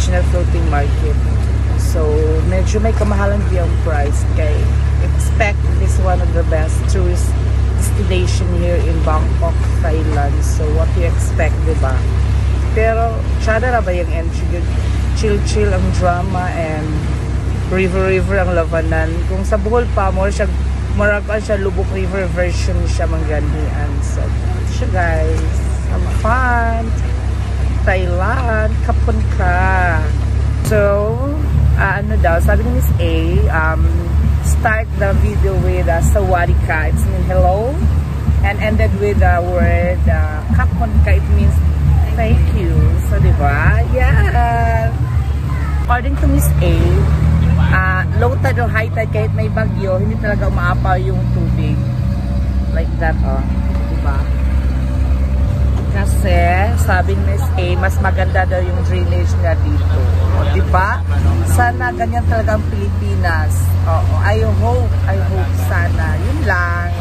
original floating market. So, medyo may kamahalan yung price. Kay expect this one of the best tourist destination here in Bangkok, Thailand. So, what do you expect, diba? Pero, tsada na ba yung entry? Chill-chill ang drama and river ang labanan. Kung sa Bohol pa, more siya, marakan siya, Lubuk River version siya mangganian. So, ito siya guys. Have fun! Thailand, kapon ka! So, ano daw, sabi ni Miss A, start the video with sawadika, it means hello, and ended with the word kapon ka, it means thank you. So, diba? Yeah! According to Miss A, low tide or high tide, kahit may bagyo, hindi talaga umaapaw yung tubig. Like that, oh. Diba? Kasi, sabi ni Miss A, mas maganda daw yung drainage nga dito. O, diba? Sana ganyan talaga ang Pilipinas. Oo, I hope sana. Yun lang.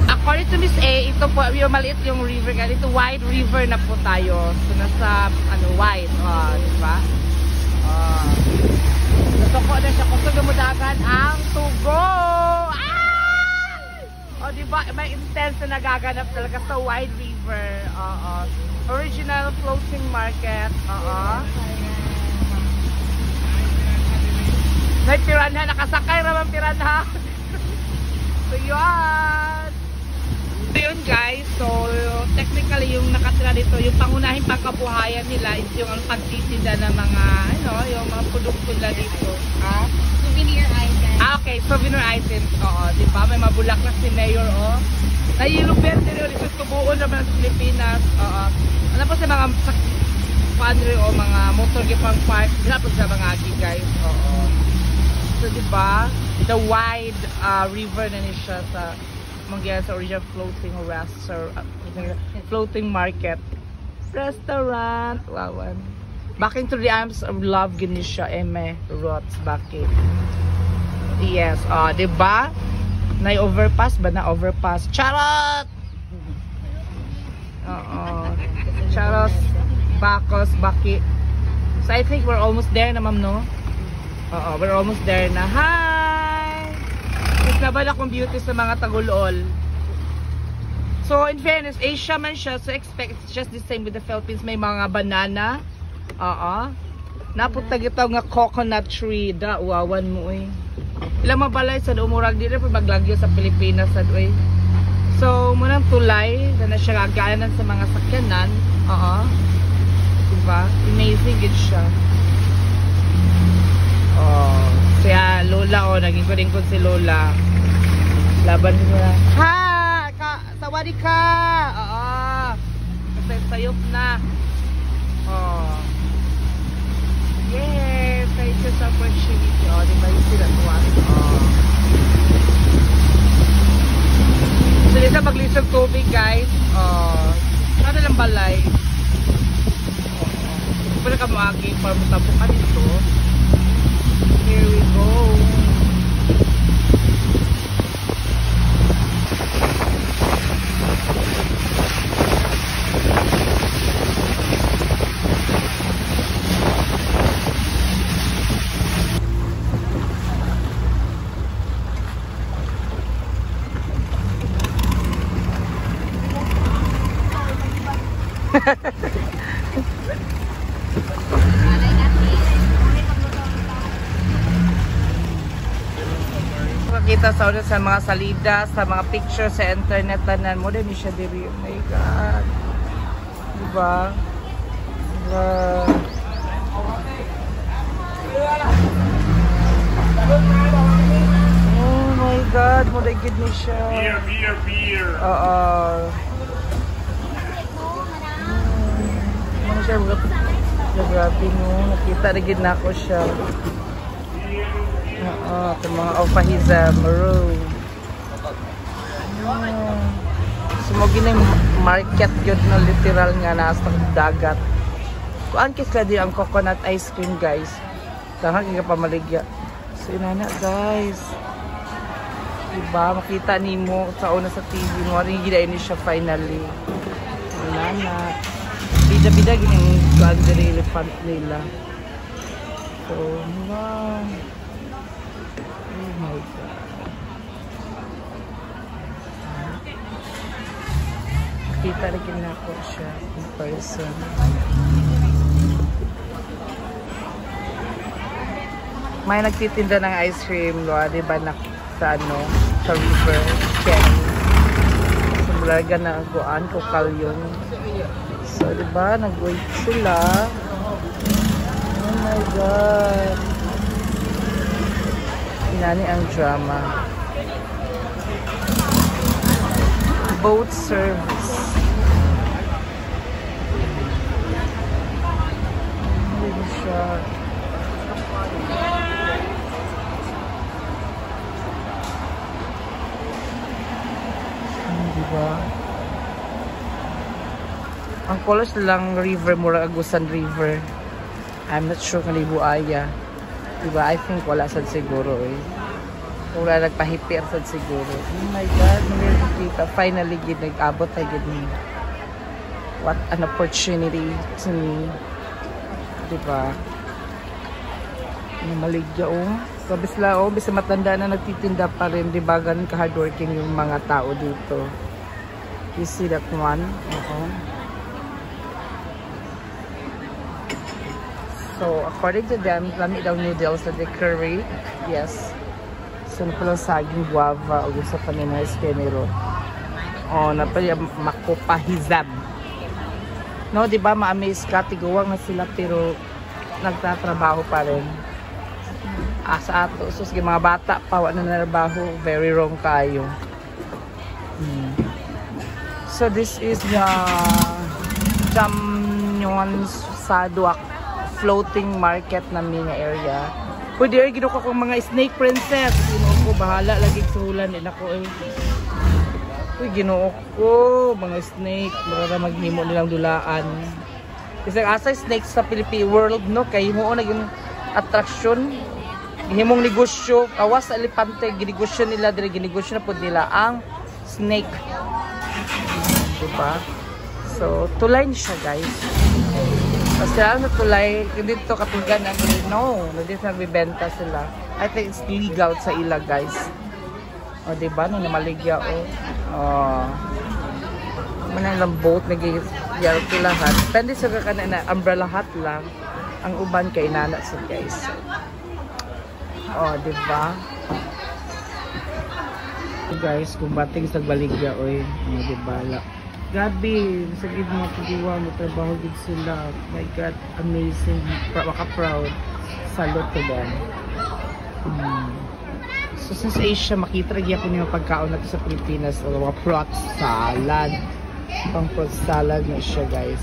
According to Miss A, ito po, yung maliit yung river. Ito, wide river na po tayo. So, nasa, wide. O, diba? Natuko na siya kung gumudagan ang tugo. O, diba? May intense na nagaganap talaga sa wide river. Original floating market. May piranha, nakasakay naman piranha. So, yun. So, yun guys. So, technically, yung nakatira dito, yung pangunahing pangkabuhayan nila is yung pagtitinda ng mga, yung mga produkto nila dito. Souvenir items. Okay, souvenir items. Oo, diba? May mabulaklak si Mayor, Nayilong verde rin, dito tubuon naman sa Pilipinas. Ano po sa mga padre o mga motor gipang park, dinapos sa mga agi guys. So, diba? The wide river na niya siya sa sa original floating restaurant, floating market restaurant. Wawan. Back into the arms of love, gini siya, eme, rots, bakit? Yes, diba? Na-overpass ba? Na-overpass. Charot! Charot, bakos, baki. So, I think we're almost there na, ma'am, no? We're almost there na. Hi! Naban akong beauty sa mga tagulol. So, in fairness, Asia man siya. So, expect it's just the same with the Philippines. May mga banana. Napunta gitaw nga coconut tree. Wawan mo eh. Ilang mabalay sa umurag dito pa maglagyo sa Pilipinas sa doy. So, munang tulay na siya gagayanan sa mga sakyanan. Diba? Amazing good siya. Siya Lola, naging ko si Lola. Laban nila. Ha! Sawadika! Kasi sayop na. Yes! Thank you so much. Diba yung sila tuwan? So, dito maglisog tubig, guys. Sana lang balay. Pwede ka mo aking para matabukan dito. Here we go. Kita sa mga salida, sa mga picture sa internet tanan mo din siya diri. Oh my god. Diba? Oh my god, mo dai gid ni siya. Beer. Ano siya grabe no, nakita na gid nako siya. Ito mga Opahizam Road. Sumogin na yung market yun na literal nga nasa dagat. Kuan kisla din ang coconut ice cream guys. Tangan ka pamaligya. So inana guys. Diba makita ni mo sa una sa TV mo. Rin gina ini siya finally. Inana. Bida-bida gining kuan diri elephant nila. phone. Wow. Oh my God. Kita rin na ako siya in person. May nagtitinda ng ice cream, diba, sa sa river, Kenny. So, mulaga na aguan, kukal yun. So, diba, nag-wait sila. Oh my God. Inani ang drama. Boat service. Hindi siya. Diba? Ang college lang river, mura Agusan River. I'm not sure kung Buaya. Diba? I think wala sad siguro eh. Wala nagpahipir sad siguro. Oh my God, kita. Finally, nag-abot na gid ni. What an opportunity to me. Diba? Maligya So, bisla bisa matanda na nagtitinda pa rin, di ba? Ganun ka-hardworking yung mga tao dito. You see that one? So, according to them, lami daw noodles na de curry. Yes. So, napalang saging guava o gusto pa ni Nice Kenero. Napalang makopahizab. No, di ba? Ma-amaze ka, tiguwang na sila pero nagtatrabaho pa rin. Sa ato, so sige, mga bata pa wala na narbaho, very wrong kayo. So this is the Jamyon Saduak floating market na nga area. Pwede ay gino ko kung mga snake princess. Ginoo ko, bahala lagi suhulan din ako eh. Uy, ginoo ko, mga snake, para magnimo nilang dulaan. Kasi asay snake sa Philippine world, no? Kaya mo naging attraction. Himong negosyo, awas sa elepante, ginegosyo nila, ginegosyo na po nila ang snake. Diba? So, tulay niya siya, guys. Kasi ano tulay, dito katugan ang no, dito nagbibenta sila. I think it's legal sa ila, guys. O, diba? Nung namaligya, manang boat, nag-yaro lahat. Depende sa kanan na umbrella hat lang. Ang uban kay nana sa guys. Diba? Guys, kung bating sa baligya, diba? Gabi, sa gid mo pagdiwa mo trabaho gid sila. My God, amazing. Maka-proud. Salute to them. So, since Asia, makita rin ako yung pagkaon natin sa Pilipinas. Mga fruit salad. Pang fruit salad na siya, guys.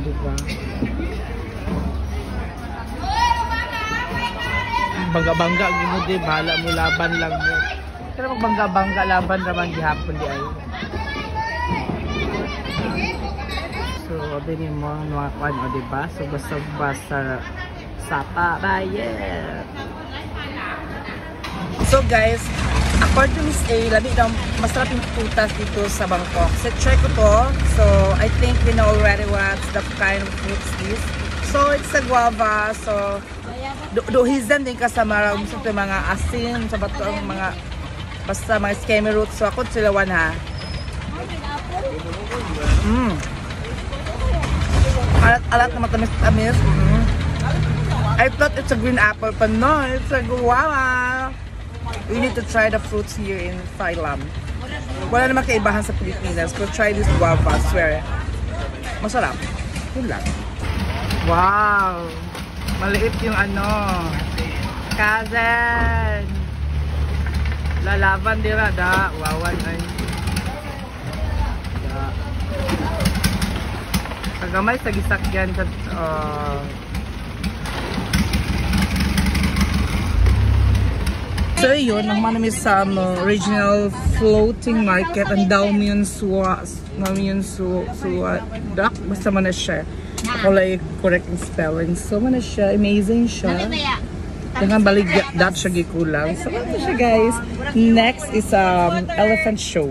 Diba? Bangga-bangga gino di, bahala mo laban lang mo. Pero magbangga-bangga laban naman gihapon di ay. So, din mo mga kwan o diba? So, basta sa Parayan. So guys, according to Miss A, labi daw masarap yung putas dito sa Bangkok. So, try ko to. So, I think we know already what's the kind of fruits this. So, it's a guava. So, dohizan din kasama sa mga asin, sa bato ang mga basta mga skemi roots. So, ako silawan ha. Alat na matamis-tamis. I thought it's a green apple, but no, it's a guava. We need to try the fruits here in Thailand. Wala naman kaibahan sa Pilipinas. Go try this guava, I swear. Masarap. Yun lang. Wow! Maliit yung ano. Kazan! Lalaban dira da. Wawan ay. Da. Kagamay sa gisakyan sa So yun, ang manami sa regional floating market ang Damyon Suwa Dak, basta man na siya. Ako lang correct yung spelling. So man na siya, amazing siya. Dengan balik dat siya gikulang. So ano siya guys. Next is elephant show.